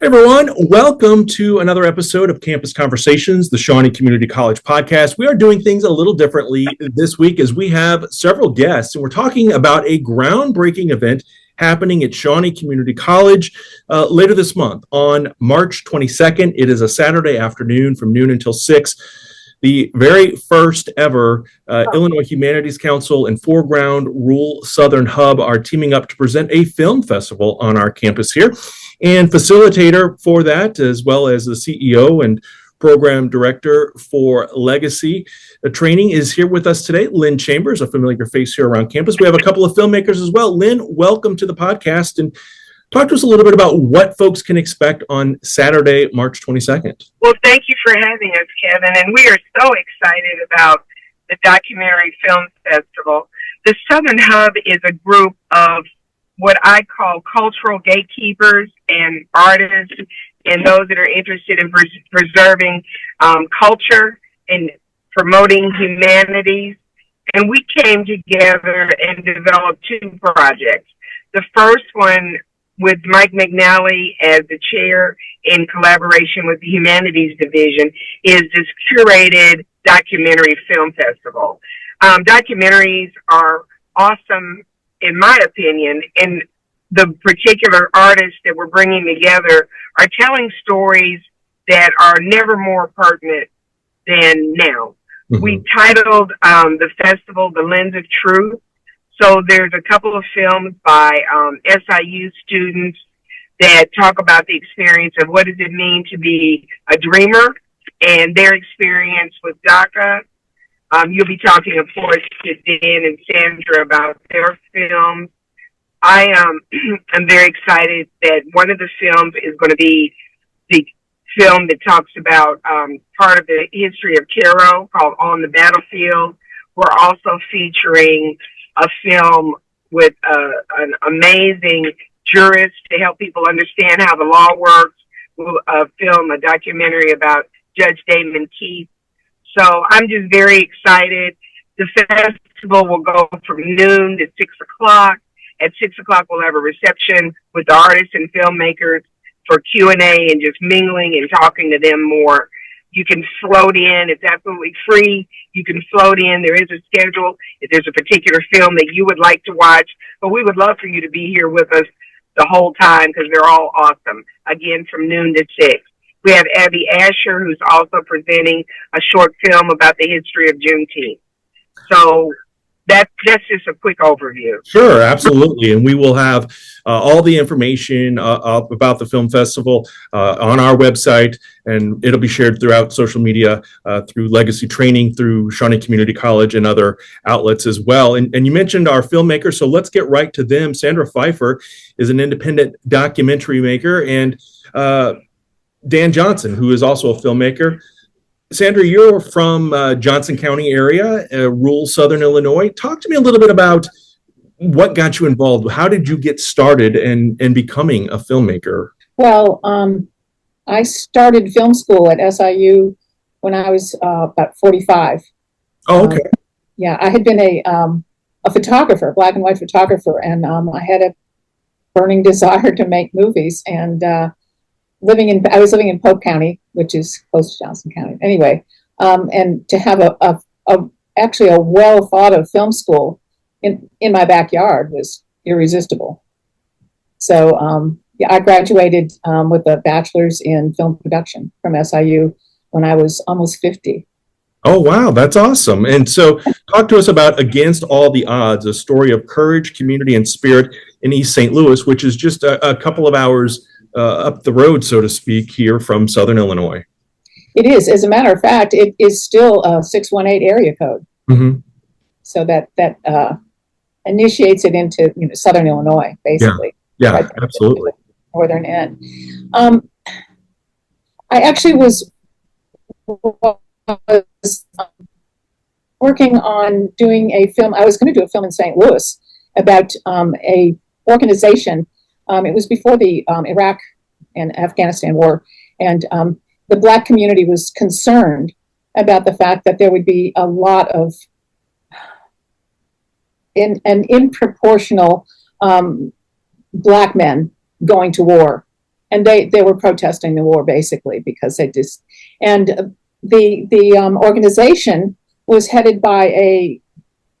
Hey everyone, welcome to another episode of Campus Conversations, the Shawnee Community College podcast. We are doing things a little differently this week as we have several guests, and we're talking about a groundbreaking event happening at Shawnee Community College later this month on March 22nd. It is a Saturday afternoon from noon until 6. The very first ever Illinois Humanities Council and Foreground Rural Southern Hub are teaming up to present a film festival on our campus here. And facilitator for that, as well as the CEO and program director for Legacy Training, is here with us today. Lynne Chambers, a familiar face here around campus. We have a couple of filmmakers as well. Lynne, welcome to the podcast, and talk to us a little bit about what folks can expect on Saturday, March 22nd. Well, thank you for having us, Kevin, and we are so excited about the Documentary Film Festival. The Southern Hub is a group of what I call cultural gatekeepers and artists and those that are interested in preserving culture and promoting humanities. And we came together and developed two projects. The first one with Mike McNally as the chair in collaboration with the Humanities Division is this curated documentary film festival. Documentaries are awesome, in my opinion, and the particular artists that we're bringing together are telling stories that are never more pertinent than now. Mm-hmm. We titled the festival The Lens of Truth. So there's a couple of films by SIU students that talk about the experience of what does it mean to be a dreamer and their experience with DACA. You'll be talking, of course, to Dan and Sandra about their films. I am very excited that one of the films is going to be the film that talks about part of the history of Cairo called On the Battlefield. We're also featuring a film with an amazing jurist to help people understand how the law works. We'll film a documentary about Judge Damon. So I'm just very excited. The festival will go from noon to 6 o'clock. At 6 o'clock, we'll have a reception with the artists and filmmakers for Q&A and just mingling and talking to them more. You can float in. It's absolutely free. You can float in. There is a schedule if there's a particular film that you would like to watch. But we would love for you to be here with us the whole time because they're all awesome. Again, from noon to 6. We have Abby Asher, who's also presenting a short film about the history of Juneteenth. So that's just a quick overview. Sure, absolutely. And we will have all the information about the film festival on our website, and it'll be shared throughout social media, through Legacy Training, through Shawnee Community College, and other outlets as well. And you mentioned our filmmakers, so let's get right to them. Sandra Pfeifer is an independent documentary maker, and Dan Johnson, who is also a filmmaker. Sandra, you're from Johnson County area, rural Southern Illinois. Talk to me a little bit about what got you involved. How did you get started in becoming a filmmaker? Well, I started film school at SIU when I was about 45. Oh, okay. Yeah, I had been a photographer, black and white photographer, and I had a burning desire to make movies. And I was living in Polk County, which is close to Johnson County. Anyway, and to have actually a well thought of film school in my backyard was irresistible. So I graduated with a bachelor's in film production from SIU when I was almost 50. Oh, wow. That's awesome. And so talk to us about Against All the Odds, a story of courage, community, and spirit in East St. Louis, which is just a couple of hours up the road, so to speak, here from Southern Illinois. It is. As a matter of fact, it is still a 618 area code. Mm-hmm. So that initiates it into Southern Illinois, basically. Yeah, right, absolutely. Northern end. I actually was working on doing a film. I was going to do a film in St. Louis about a organization. It was before the Iraq and Afghanistan war, and the Black community was concerned about the fact that there would be a lot of an improportional Black men going to war and they were protesting the war basically because they just, and the organization was headed by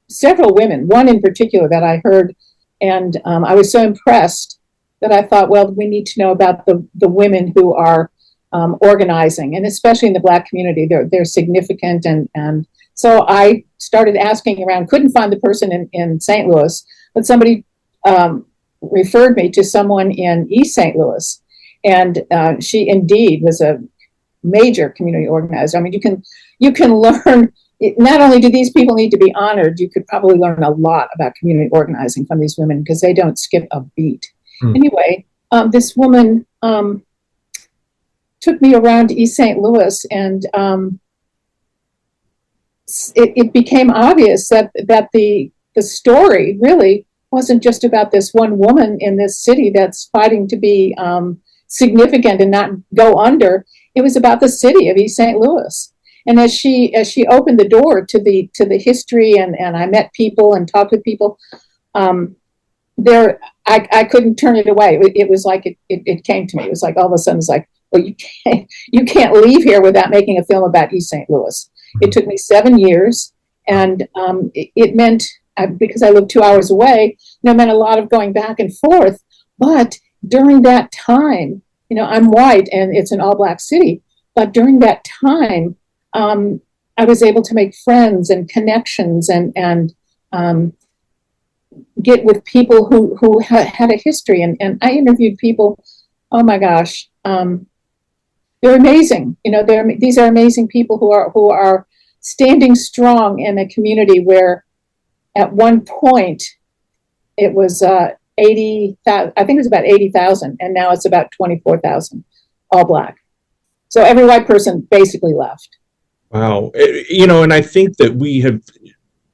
several women, one in particular that I heard, and I was so impressed that I thought, well, we need to know about the women who are organizing, and especially in the Black community, they're significant, and so I started asking around, couldn't find the person in St. Louis, but somebody referred me to someone in East St. Louis, and she indeed was a major community organizer. I mean, you can learn, not only do these people need to be honored, you could probably learn a lot about community organizing from these women because they don't skip a beat. Anyway, this woman took me around East St. Louis, and it became obvious that the story really wasn't just about this one woman in this city that's fighting to be significant and not go under. It was about the city of East St. Louis. And as she opened the door to the history, and I met people and talked with people, I couldn't turn it away. It was like it came to me. It was like all of a sudden it's like, well, you can't leave here without making a film about East St. Louis. It took me 7 years, and it meant, because I lived 2 hours away, it meant a lot of going back and forth. But during that time, I'm white and it's an all-Black city, but during that time, I was able to make friends and connections and get with people who had a history. And I interviewed people, oh my gosh, they're amazing. These are amazing people who are standing strong in a community where at one point it was 80,000, I think it was about 80,000, and now it's about 24,000, all Black. So every white person basically left. Wow. And I think that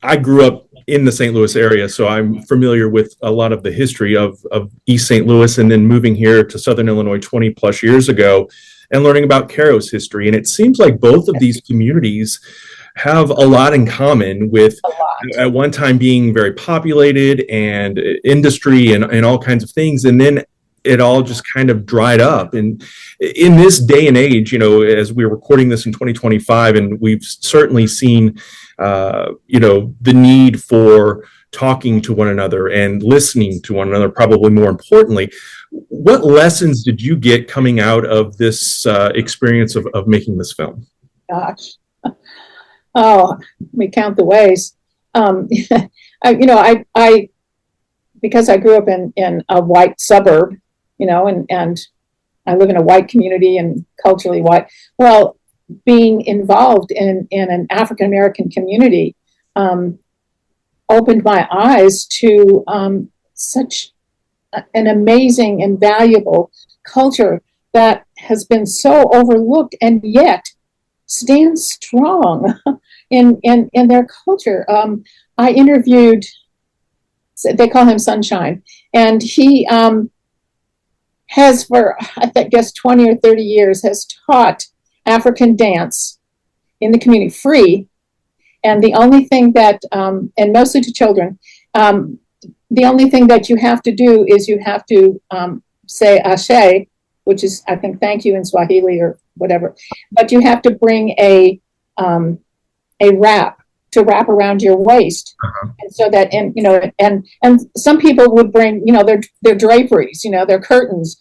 I grew up in the St. Louis area, so I'm familiar with a lot of the history of East St. Louis, and then moving here to Southern Illinois 20 plus years ago and learning about Caro's history. And it seems like both of these communities have a lot in common, with at one time being very populated and industry and all kinds of things. And then it all just kind of dried up. And in this day and age, as we're recording this in 2025, and we've certainly seen, the need for talking to one another and listening to one another, probably more importantly. What lessons did you get coming out of this experience of making this film? Gosh. Oh, we count the ways. Because I grew up in a white suburb, and I live in a white community and culturally white. Well, being involved in an African American community opened my eyes to such an amazing and valuable culture that has been so overlooked and yet stands strong in their culture. I interviewed, they call him Sunshine, and he has for, I guess, 20 or 30 years has taught African dance in the community free. And the only thing that, and mostly to children, the only thing that you have to do is you have to say ashe, which is, I think, thank you in Swahili or whatever. But you have to bring a wrap to wrap around your waist, and so that, and some people would bring, their draperies, their curtains,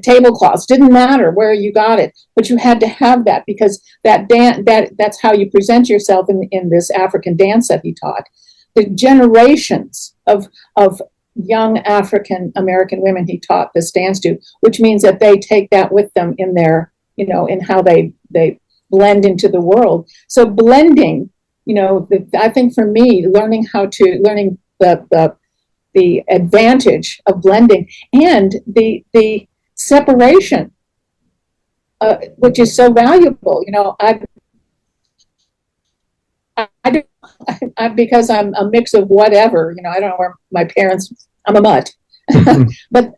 tablecloths. Didn't matter where you got it, but you had to have that, because that's how you present yourself in this African dance that he taught. The generations of young African American women he taught this dance to, which means that they take that with them in their, in how they blend into the world. So blending, I think for me, learning the advantage of blending and the separation, which is so valuable. I because I'm a mix of whatever, I don't know where my parents, I'm a mutt, but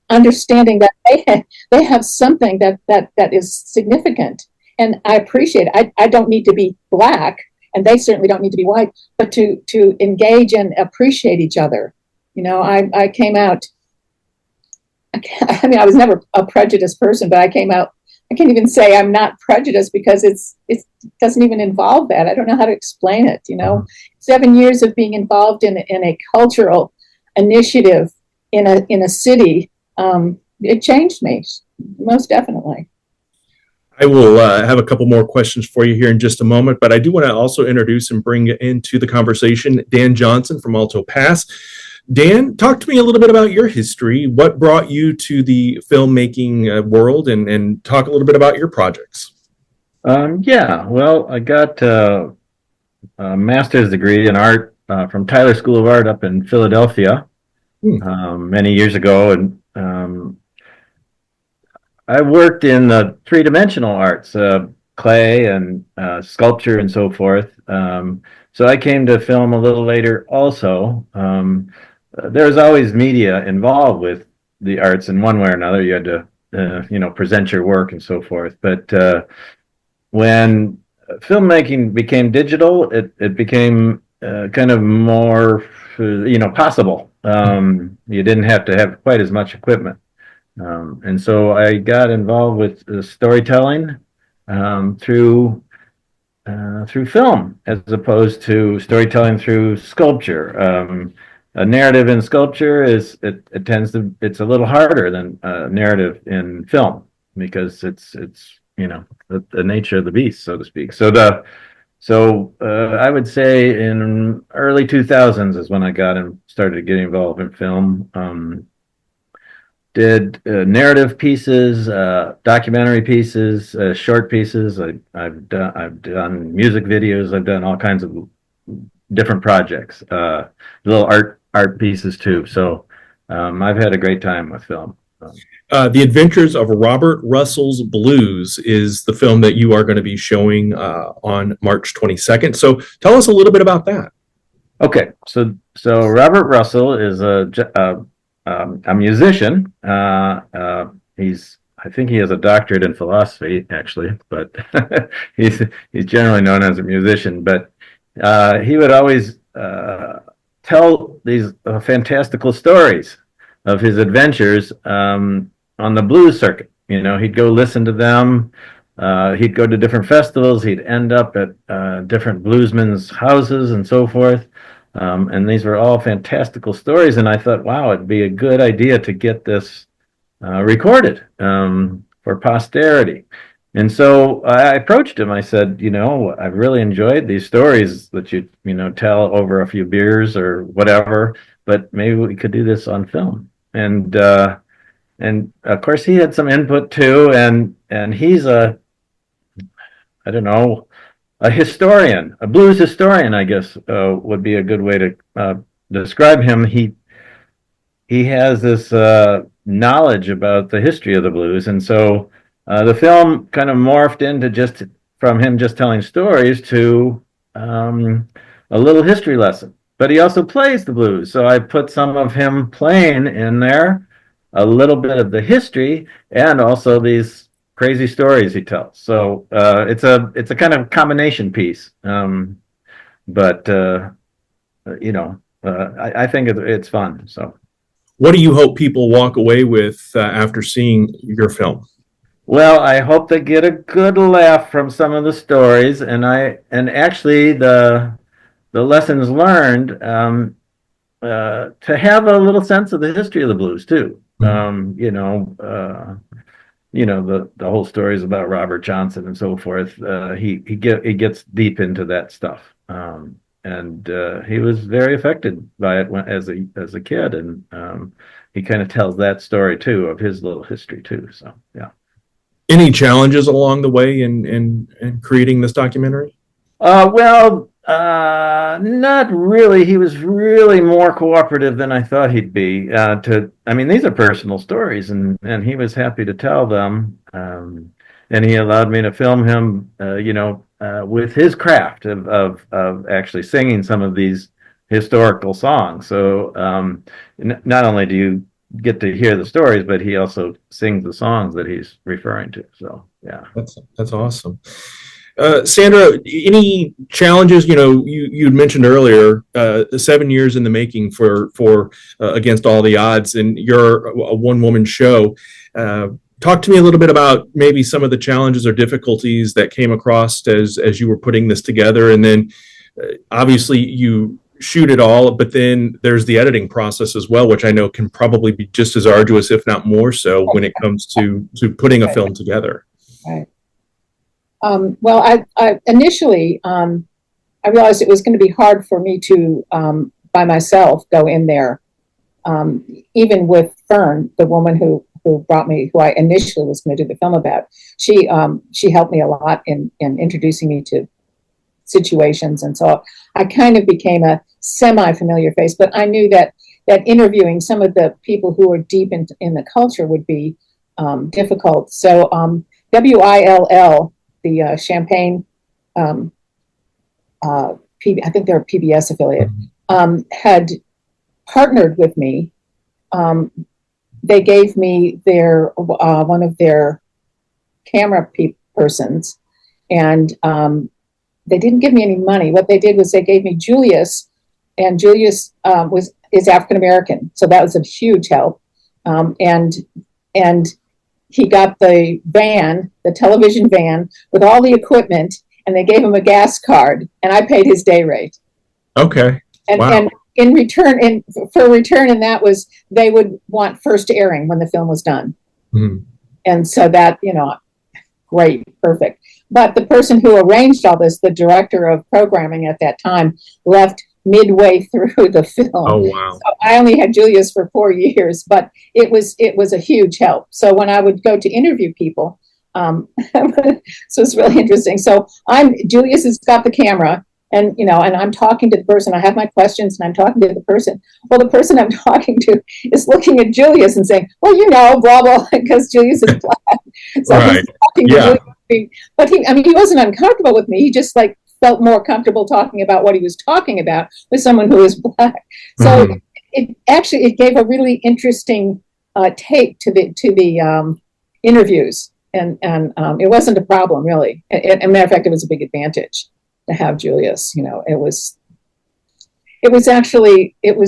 understanding that they have something that is significant, and I appreciate it. I don't need to be Black, and they certainly don't need to be white, but to engage and appreciate each other. I came out I mean, I was never a prejudiced person, but I can't even say I'm not prejudiced because it doesn't even involve that. I don't know how to explain it. 7 years of being involved in a cultural initiative in a city, it changed me, most definitely. I will have a couple more questions for you here in just a moment, but I do want to also introduce and bring into the conversation Dan Johnson from Alto Pass. Dan, talk to me a little bit about your history. What brought you to the filmmaking world, and talk a little bit about your projects. Yeah, well, I got a master's degree in art from Tyler School of Art up in Philadelphia many years ago, and I worked in the three-dimensional arts, clay and sculpture and so forth. So I came to film a little later also. There was always media involved with the arts in one way or another. You had to, present your work and so forth. But when filmmaking became digital, it became kind of more, possible. You didn't have to have quite as much equipment. And so I got involved with storytelling through film, as opposed to storytelling through sculpture. A narrative in sculpture it's a little harder than a narrative in film, because it's the nature of the beast, so to speak. So I would say in early 2000s is when I started getting involved in film. Did narrative pieces, documentary pieces, short pieces. I've done music videos. I've done all kinds of different projects, little art pieces too. So I've had a great time with film. The Adventures of Robert Russell's Blues is the film that you are going to be showing on March 22nd. So tell us a little bit about that. Okay, so Robert Russell is a musician. I think he has a doctorate in philosophy, actually, but he's generally known as a musician. But he would always tell these fantastical stories of his adventures on the blues circuit. He'd go listen to them. He'd go to different festivals. He'd end up at different bluesmen's houses and so forth. And these were all fantastical stories. And I thought, wow, it'd be a good idea to get this recorded for posterity. And so I approached him. I said, I've really enjoyed these stories that you tell over a few beers or whatever, but maybe we could do this on film. And of course he had some input too. And he's a historian, a blues historian, I guess, would be a good way to describe him. He has this knowledge about the history of the blues, and so the film kind of morphed into from him just telling stories to a little history lesson. But he also plays the blues, so I put some of him playing in there, a little bit of the history, and also these crazy stories he tells. So it's a kind of combination piece. But I think it's fun. So, what do you hope people walk away with after seeing your film? Well, I hope they get a good laugh from some of the stories, and actually the lessons learned, to have a little sense of the history of the blues too. The whole stories about Robert Johnson and so forth. He gets deep into that stuff, and he was very affected by it as a kid, and he kind of tells that story too of his little history too. So yeah. Any challenges along the way in creating this documentary? Not really. He was really more cooperative than I thought he'd be. These are personal stories, and he was happy to tell them. And he allowed me to film him, with his craft of actually singing some of these historical songs. So not only do you get to hear the stories, but he also sings the songs that he's referring to. So yeah, that's awesome. Sandra, any challenges? You'd mentioned earlier 7 years in the making for Against All the Odds, and you're a one-woman show. Talk to me a little bit about maybe some of the challenges or difficulties that came across as you were putting this together, and then obviously you shoot it all, but then there's the editing process as well, which I know can probably be just as arduous, if not more so, when it comes to putting a film together. Right. Well, I initially, I realized it was going to be hard for me to, by myself, go in there. Even with Fern, the woman who brought me, who I initially was going to do the film about, she helped me a lot in introducing me to situations, and so I kind of became a semi-familiar face. But I knew that interviewing some of the people who are deep in the culture would be difficult. So WILL, the Champaign, I think they're a PBS affiliate, had partnered with me. They gave me their one of their camera persons, and they didn't give me any money. What they did was they gave me Julius, and Julius is African American, so that was a huge help. And he got the van, the television van, with all the equipment, and they gave him a gas card, and I paid his day rate. Okay. And wow. And in return, and that was, they would want first airing when the film was done. Mm-hmm. And so that, great, perfect. But the person who arranged all this, the director of programming at that time, left midway through the film. Oh, wow. So I only had Julius for 4 years, but it was a huge help. So when I would go to interview people, so it's really interesting. So Julius has got the camera, and and I'm talking to the person. I have my questions, and I'm talking to the person. Well, the person I'm talking to is looking at Julius and saying, "Well, blah blah," because Julius is black. So right. he's talking to Julius, but he wasn't uncomfortable with me. He just felt more comfortable talking about what he was talking about with someone who is black. So it gave a really interesting take to the interviews, and it wasn't a problem really. As a matter of fact, it was a big advantage to have Julius. It was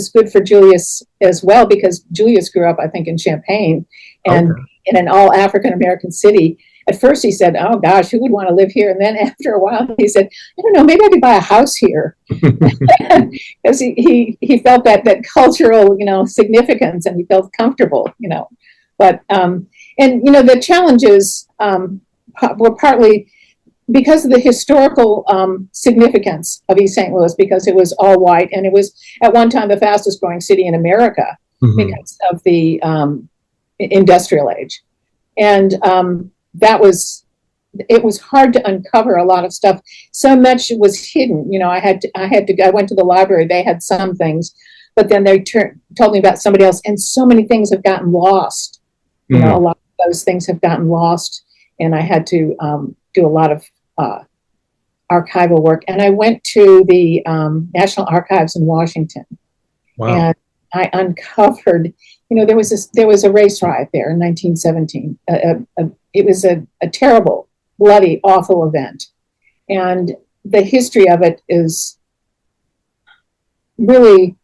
good for Julius as well, because Julius grew up, I think, in Champaign, and in an all African American city. At first he said, "Oh gosh, who would want to live here?" And then after a while he said, "I don't know, maybe I could buy a house here," because he felt that cultural significance, and he felt comfortable. But the challenges were partly because of the historical significance of East St. Louis, because it was all white, and it was at one time the fastest growing city in America because of the industrial age, and it was hard to uncover a lot of stuff. So much was hidden. I went to the library. They had some things, but then they told me about somebody else, and so many things have gotten lost. A lot of those things have gotten lost, and I had to do a lot of archival work. And I went to the National Archives in Washington, and I uncovered. There was a race riot there in 1917. It was a terrible, bloody, awful event. And the history of it is really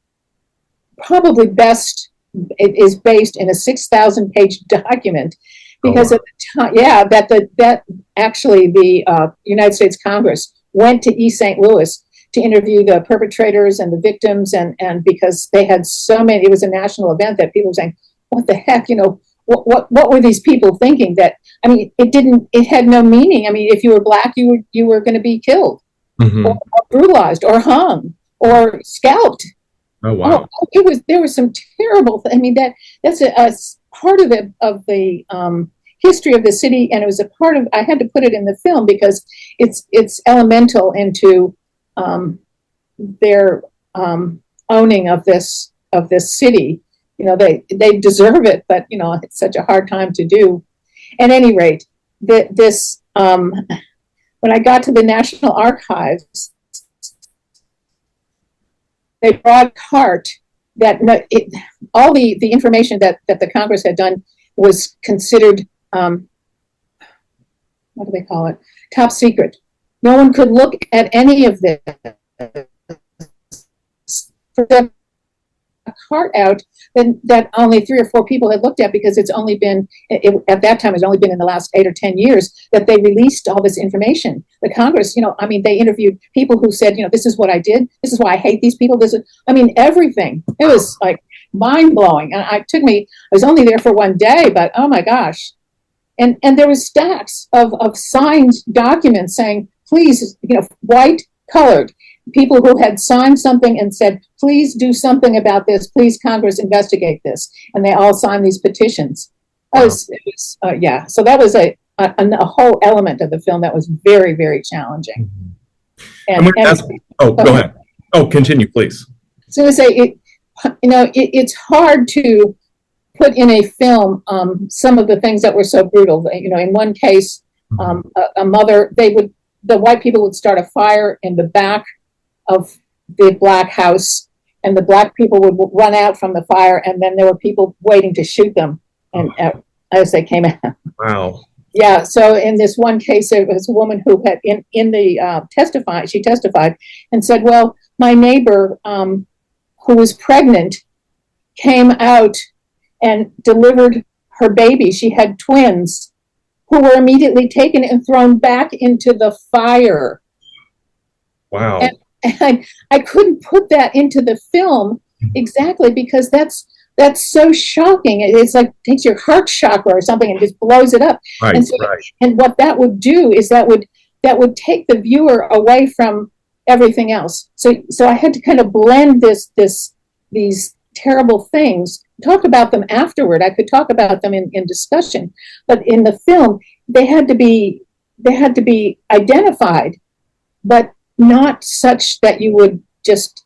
probably best, it is based in a 6,000-page document, because at the time, that actually the United States Congress went to East St. Louis to interview the perpetrators and the victims, and because they had so many, it was a national event that people were saying, what the heck, what were these people thinking? That, it had no meaning. If you were black, you were going to be killed, or brutalized, or hung, or scalped. Oh wow! There was some terrible. That's a part of the history of the city, and it was a part of. I had to put it in the film because it's elemental into their owning of this city. They deserve it, but it's such a hard time to do. At any rate, when I got to the National Archives, they brought a cart that all the information that the Congress had done was considered what do they call it? Top secret. No one could look at any of this. For them a cart out that only 3 or 4 people had looked at, because it's only been, at that time, it's only been in the last 8 or 10 years that they released all this information. The Congress, they interviewed people who said, this is what I did. This is why I hate these people. Everything. It was like mind blowing. And I was only there for one day, but oh my gosh. And there was stacks of signed documents saying, please, white, colored, people who had signed something and said, please do something about this. Please, Congress, investigate this. And they all signed these petitions. Wow. So that was a whole element of the film that was very, very challenging. Go ahead. Oh, continue, please. So I say, it's hard to put in a film some of the things that were so brutal. In one case, a mother, the white people would start a fire in the back of the black house, and the black people would run out from the fire, and then there were people waiting to shoot them, and as they came out. Wow. Yeah. So in this one case, it was a woman who had she testified and said, well, my neighbor who was pregnant came out and delivered her baby. She had twins who were immediately taken and thrown back into the fire. Wow. And I couldn't put that into the film exactly, because that's so shocking. It's like takes your heart chakra or something and just blows it up. Right, and what that would do is that would take the viewer away from everything else. So I had to kind of blend these terrible things, talk about them afterward. I could talk about them in discussion, but in the film they had to be identified, but not such that you would just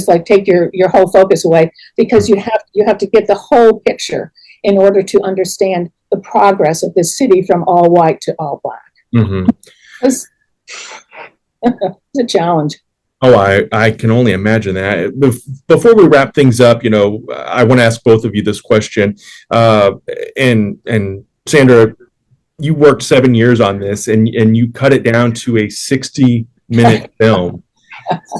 like take your whole focus away, because you have to get the whole picture in order to understand the progress of this city from all white to all black. Mm-hmm. It's a challenge. Oh, I can only imagine that. Before we wrap things up, I want to ask both of you this question. And Sandra, you worked 7 years on this, and you cut it down to a 60-minute film.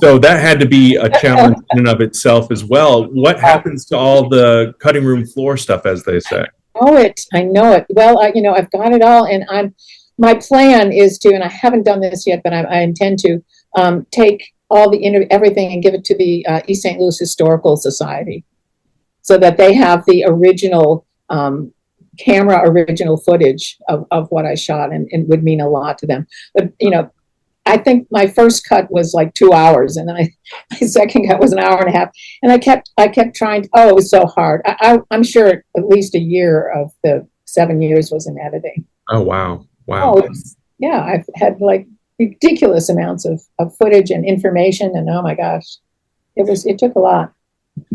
So that had to be a challenge in and of itself as well. What happens to all the cutting room floor stuff, as they say? I know it. Well, I've got it all, and my plan is to, and I haven't done this yet, but I intend to take all everything and give it to the East St. Louis Historical Society, so that they have the original original footage of what I shot, and it would mean a lot to them. But I think my first cut was like 2 hours, and then my second cut was an hour and a half, and I kept trying. It was so hard. I'm sure at least a year of the 7 years was in editing. Oh wow. I've had like ridiculous amounts of footage and information, and oh my gosh, it took a lot.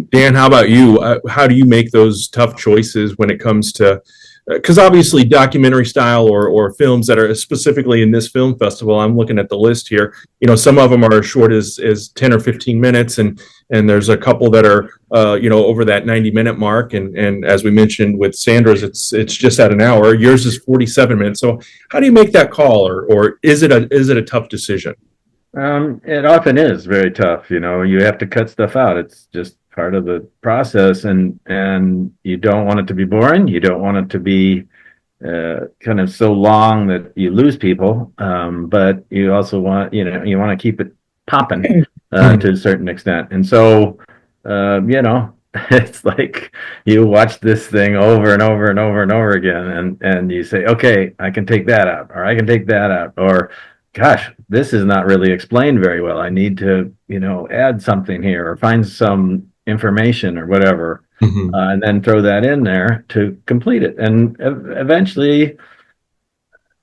Dan, how about you? How do you make those tough choices when it comes to, because obviously documentary style or films that are specifically in this film festival, I'm looking at the list here, some of them are as short as 10 or 15 minutes, and there's a couple that are over that 90-minute mark, and as we mentioned with Sandra's, it's just at an hour. Yours is 47 minutes. So how do you make that call, or is it a tough decision? It often is very tough. You have to cut stuff out. It's just part of the process, and you don't want it to be boring. You don't want it to be kind of so long that you lose people, but you also want you want to keep it popping to a certain extent. And so it's like you watch this thing over and over and over and over again, and you say, okay, I can take that out, or I can take that out, or gosh, this is not really explained very well. I need to add something here, or find some information or whatever, and then throw that in there to complete it. And eventually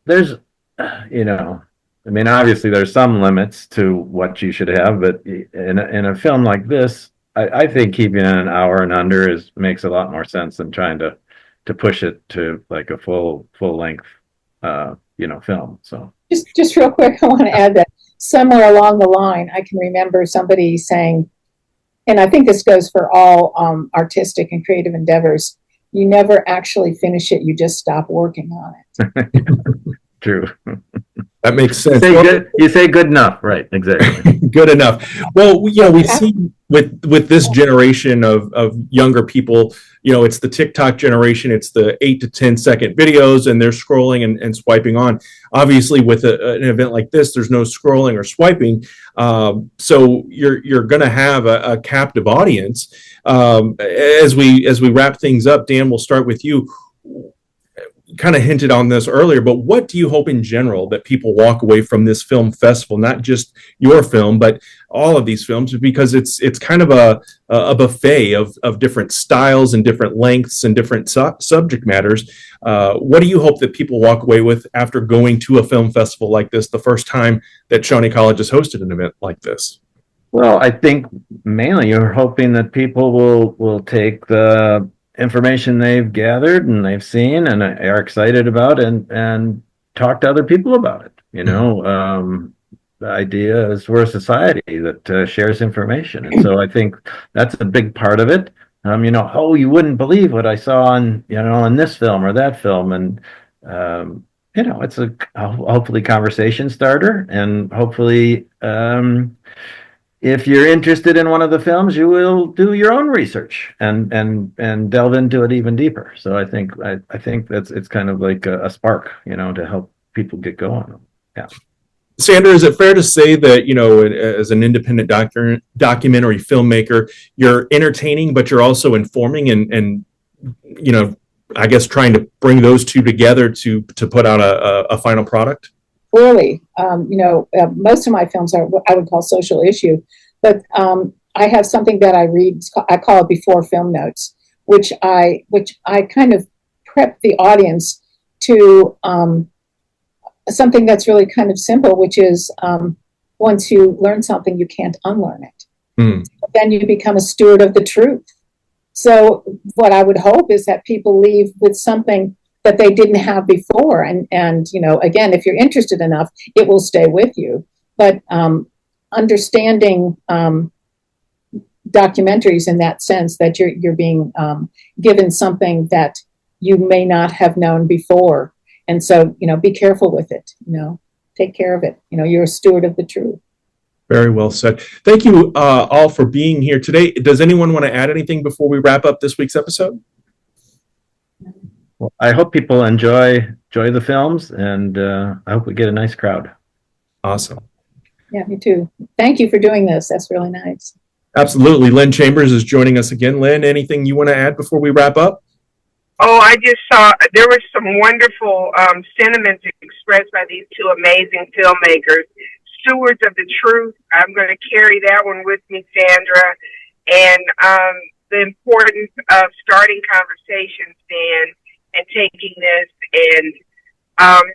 there's obviously there's some limits to what you should have, but in a film like this, I think keeping it an hour and under makes a lot more sense than trying to push it to like a full length film. So just real quick, I want to add that somewhere along the line, I can remember somebody saying, and I think this goes for all artistic and creative endeavors, you never actually finish it, you just stop working on it. True. That makes sense. You say good enough, right? Exactly. Good enough. Well, we've seen with this generation of younger people, it's the TikTok generation. It's the 8 to 10 second videos, and they're scrolling and swiping on. Obviously, with an event like this, there's no scrolling or swiping. So you're going to have a captive audience. As we wrap things up, Dan, we'll start with you. Kind of hinted on this earlier, but what do you hope in general that people walk away from this film festival, not just your film, but all of these films, because it's kind of a buffet of different styles and different lengths and different subject matters. What do you hope that people walk away with after going to a film festival like this, the first time that Shawnee College has hosted an event like this? Well, I think mainly you're hoping that people will take the information they've gathered and they've seen and are excited about and talk to other people about it. The idea is we're a society that shares information, and so I think that's a big part of it. You wouldn't believe what I saw in this film or that film, and it's a hopefully conversation starter, and hopefully if you're interested in one of the films, you will do your own research and delve into it even deeper. So I think it's kind of like a spark, to help people get going. Yeah. Sandra, is it fair to say that, as an independent documentary filmmaker, you're entertaining, but you're also informing and I guess trying to bring those two together to put out a final product? Clearly, most of my films are what I would call social issue, but I have something that I read. I call it before film notes, which I kind of prep the audience to something that's really kind of simple, which is once you learn something, you can't unlearn it. Then you become a steward of the truth. So what I would hope is that people leave with something that they didn't have before. And again, if you're interested enough, it will stay with you. But understanding documentaries in that sense, that you're being given something that you may not have known before. And so, be careful with it, take care of it. You're a steward of the truth. Very well said. Thank you all for being here today. Does anyone want to add anything before we wrap up this week's episode? Well, I hope people enjoy the films, and I hope we get a nice crowd. Awesome. Yeah, me too. Thank you for doing this. That's really nice. Absolutely. Lynne Chambers is joining us again. Lynne, anything you want to add before we wrap up? Oh, I just saw there was some wonderful sentiments expressed by these two amazing filmmakers, stewards of the truth. I'm going to carry that one with me, Sandra, and the importance of starting conversations, Dan, and taking this and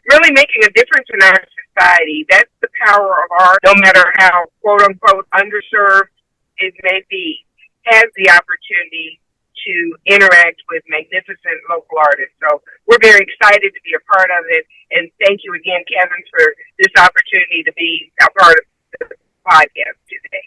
really making a difference in our society. That's the power of art, no matter how, quote unquote, underserved it may be, has the opportunity to interact with magnificent local artists. So we're very excited to be a part of it. And thank you again, Kevin, for this opportunity to be a part of the podcast today.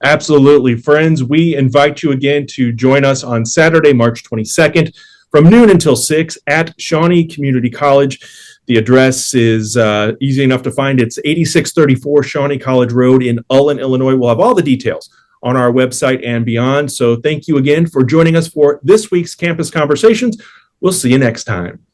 Absolutely. Friends, we invite you again to join us on Saturday, March 22nd from noon until 6 at Shawnee Community College. The address is easy enough to find. It's 8634 Shawnee College Road in Ullin, Illinois. We'll have all the details on our website and beyond. So thank you again for joining us for this week's Campus Conversations. We'll see you next time.